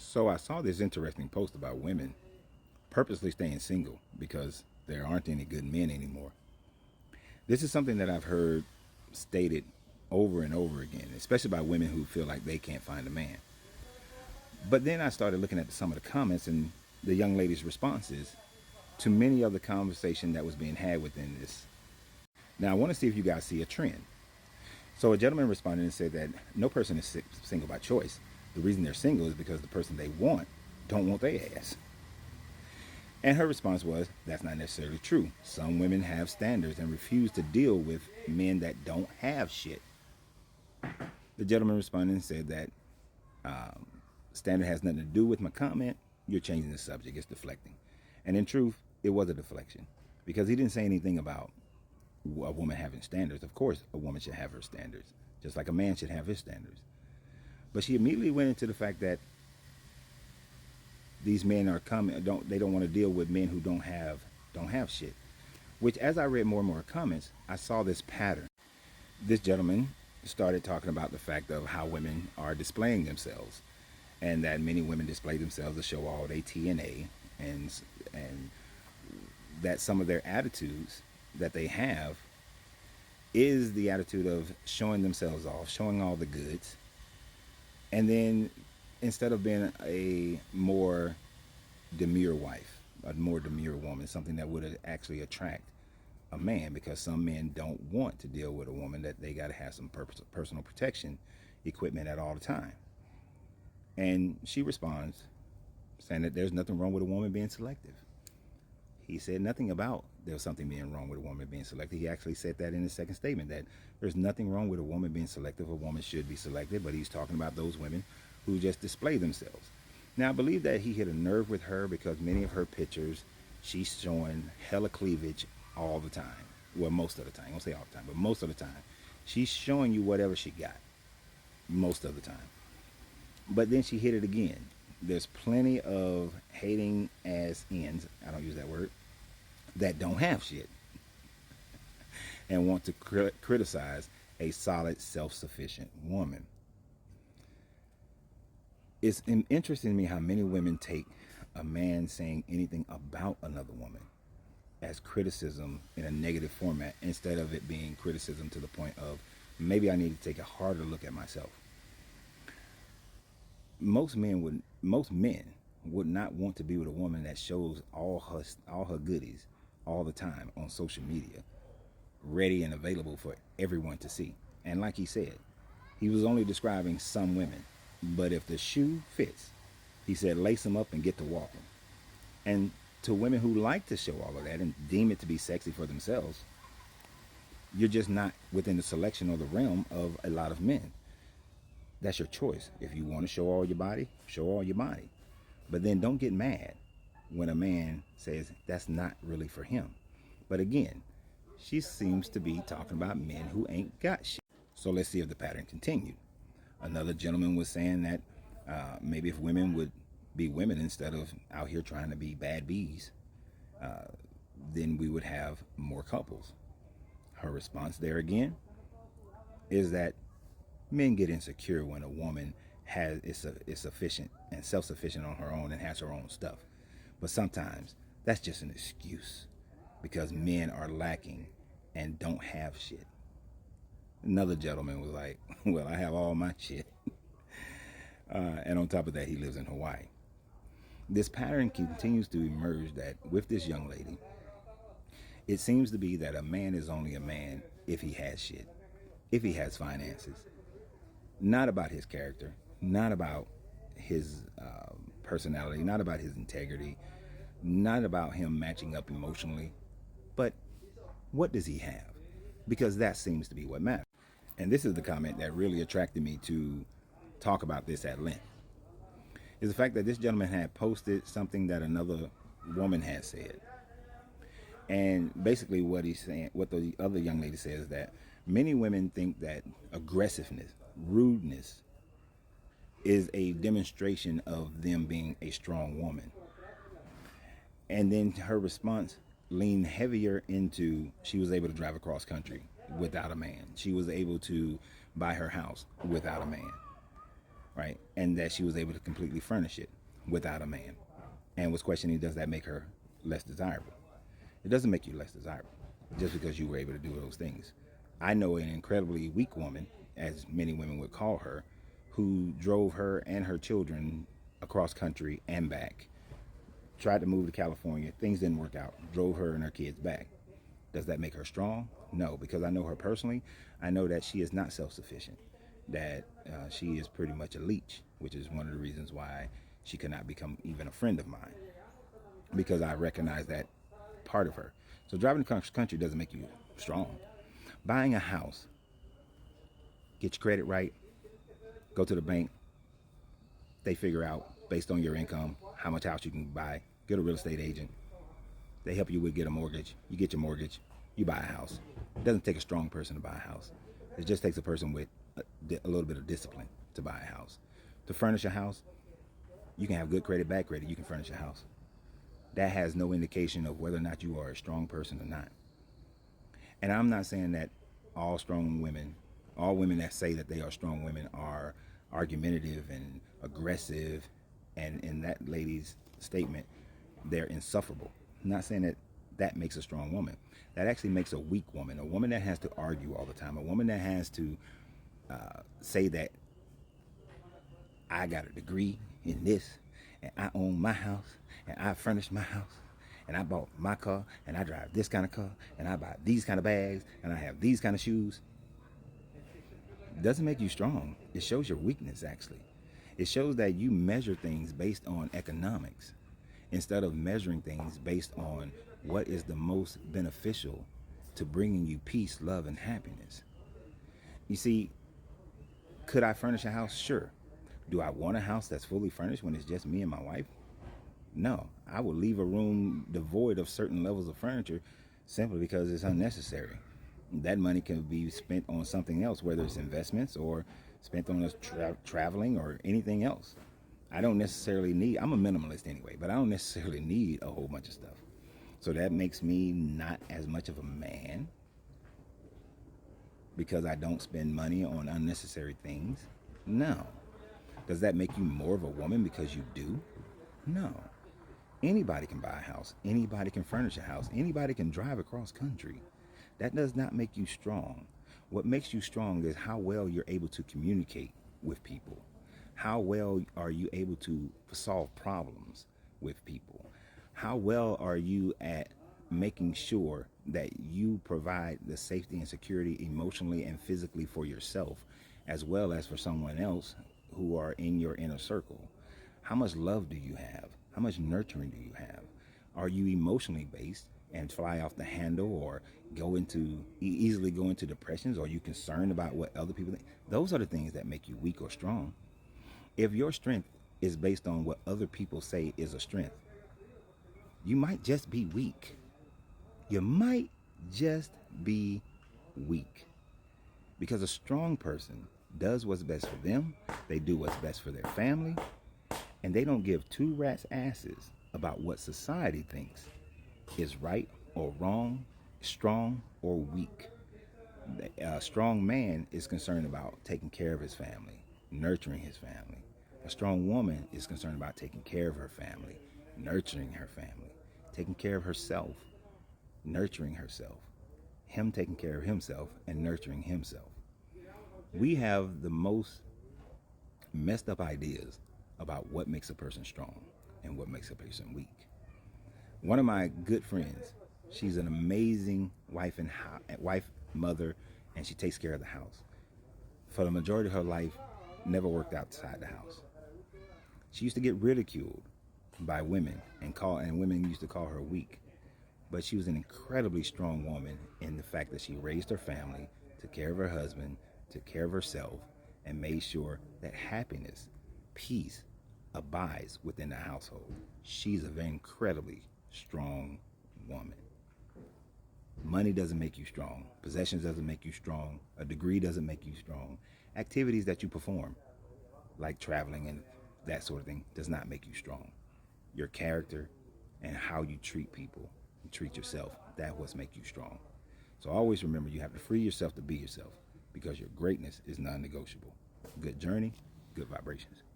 So I saw this interesting post about women purposely staying single because there aren't any good men anymore. This is something that I've heard stated over and over again, especially by women who feel like they can't find a man. But then I started looking at some of the comments and the young lady's responses to many of the conversation that was being had within this. Now I want to see if you guys see a trend. So a gentleman responded and said that no person is single by choice. The reason they're single is because the person they want don't want their ass. And her response was, that's not necessarily true. Some women have standards and refuse to deal with men that don't have shit. The gentleman responded and said that standard has nothing to do with my comment. You're changing the subject. It's deflecting. And in truth, it was a deflection because he didn't say anything about a woman having standards. Of course, a woman should have her standards, just like a man should have his standards. But she immediately went into the fact that these men are coming. They don't want to deal with men who don't have shit. Which, as I read more and more comments, I saw this pattern. This gentleman started talking about the fact of how women are displaying themselves, and that many women display themselves to show all they TNA, and that some of their attitudes that they have is the attitude of showing themselves off, showing all the goods, and then instead of being a more demure wife, a more demure woman, something that would actually attract a man, because some men don't want to deal with a woman that they got to have some personal protection equipment at all the time. And she responds saying that there's nothing wrong with a woman being selective. He said nothing about there was something being wrong with a woman being selective. He actually said that in his second statement, that there's nothing wrong with a woman being selective. A woman should be selective, but he's talking about those women who just display themselves. Now, I believe that he hit a nerve with her because many of her pictures, she's showing hella cleavage all the time. Well, most of the time. I won't say all the time, but most of the time. She's showing you whatever she got most of the time. But then she hit it again. There's plenty of hating ass ends, I don't use that word, that don't have shit and want to criticize a solid, self-sufficient woman. It's interesting to me how many women take a man saying anything about another woman as criticism in a negative format, instead of it being criticism to the point of maybe I need to take a harder look at myself. Most men would not want to be with a woman that shows all her goodies all the time on social media, ready and available for everyone to see. And like he said, he was only describing some women, but if the shoe fits, he said lace them up and get to walking. And to women who like to show all of that and deem it to be sexy for themselves, you're just not within the selection or the realm of a lot of men. That's your choice. If you want to show all your body, show all your body. But then don't get mad when a man says that's not really for him. But again, she seems to be talking about men who ain't got shit. So let's see if the pattern continued. Another gentleman was saying that maybe if women would be women instead of out here trying to be bad bees, then we would have more couples. Her response there again is that men get insecure when a woman is sufficient and self-sufficient on her own and has her own stuff. But sometimes that's just an excuse because men are lacking and don't have shit. Another gentleman was like, well, I have all my shit. And on top of that, he lives in Hawaii. This pattern continues to emerge that with this young lady, it seems to be that a man is only a man if he has shit, if he has finances. Not about his character, not about his personality, not about his integrity, not about him matching up emotionally, but what does he have? Because that seems to be what matters. And this is the comment that really attracted me to talk about this at length, is the fact that this gentleman had posted something that another woman had said. And basically what he's saying, what the other young lady says, is that many women think that aggressiveness, rudeness, is a demonstration of them being a strong woman. And then her response leaned heavier into she was able to drive across country without a man. She was able to buy her house without a man. right? And that she was able to completely furnish it without a man. And was questioning, does that make her less desirable? It doesn't make you less desirable just because you were able to do those things. I know an incredibly weak woman, as many women would call her, who drove her and her children across country and back, tried to move to California. Things didn't work out. Drove her and her kids back. Does that make her strong? No, because I know her personally. I know that she is not self sufficient, that she is pretty much a leech, which is one of the reasons why she could not become even a friend of mine, because I recognize that part of her. So driving across country doesn't make you strong. Buying a house, get your credit right, go to the bank, they figure out based on your income how much house you can buy, get a real estate agent, they help you with get a mortgage, you get your mortgage, you buy a house. It doesn't take a strong person to buy a house. It just takes a person with a little bit of discipline to buy a house. To furnish a house, you can have good credit, bad credit, you can furnish a house. That has no indication of whether or not you are a strong person or not. And I'm not saying that all strong women, all women that say that they are strong women are argumentative and aggressive. And in that lady's statement, they're insufferable. I'm not saying that that makes a strong woman. That actually makes a weak woman, a woman that has to argue all the time, a woman that has to say that I got a degree in this, and I own my house, and I furnish my house, and I bought my car, and I drive this kind of car, and I buy these kind of bags, and I have these kind of shoes. It doesn't make you strong. It shows your weakness, actually. It shows that you measure things based on economics instead of measuring things based on what is the most beneficial to bringing you peace, love, and happiness. You see, could I furnish a house? Sure. Do I want a house that's fully furnished when it's just me and my wife? No. I would leave a room devoid of certain levels of furniture simply because it's unnecessary. That money can be spent on something else, whether it's investments or spent on us traveling or anything else. I don't necessarily need, I'm a minimalist anyway, but I don't necessarily need a whole bunch of stuff. So that makes me not as much of a man because I don't spend money on unnecessary things. No. Does that make you more of a woman because you do? No. Anybody can buy a house. Anybody can furnish a house. Anybody can drive across country. That does not make you strong. What makes you strong is how well you're able to communicate with people. How well are you able to solve problems with people? How well are you at making sure that you provide the safety and security emotionally and physically for yourself, as well as for someone else who are in your inner circle? How much love do you have? How much nurturing do you have? Are you emotionally based and fly off the handle or easily go into depressions? Or are you concerned about what other people think? Those are the things that make you weak or strong. If your strength is based on what other people say is a strength, you might just be weak. You might just be weak. Because a strong person does what's best for them, they do what's best for their family, and they don't give two rats' asses about what society thinks is right or wrong, strong or weak. A strong man is concerned about taking care of his family, nurturing his family. A strong woman is concerned about taking care of her family, nurturing her family, taking care of herself, nurturing herself, him taking care of himself and nurturing himself. We have the most messed up ideas about what makes a person strong and what makes a person weak. One of my good friends, she's an amazing wife, mother, and she takes care of the house. For the majority of her life, never worked outside the house. She used to get ridiculed by women and women used to call her weak. But she was an incredibly strong woman in the fact that she raised her family, took care of her husband, took care of herself, and made sure that happiness, peace, abides within the household. She's a very incredibly strong woman. Money doesn't make you strong. Possessions doesn't make you strong. A degree doesn't make you strong. Activities that you perform, like traveling and that sort of thing, does not make you strong. Your character and how you treat people and treat yourself, that what makes you strong. So always remember, you have to free yourself to be yourself because your greatness is non-negotiable. Good journey. good vibrations.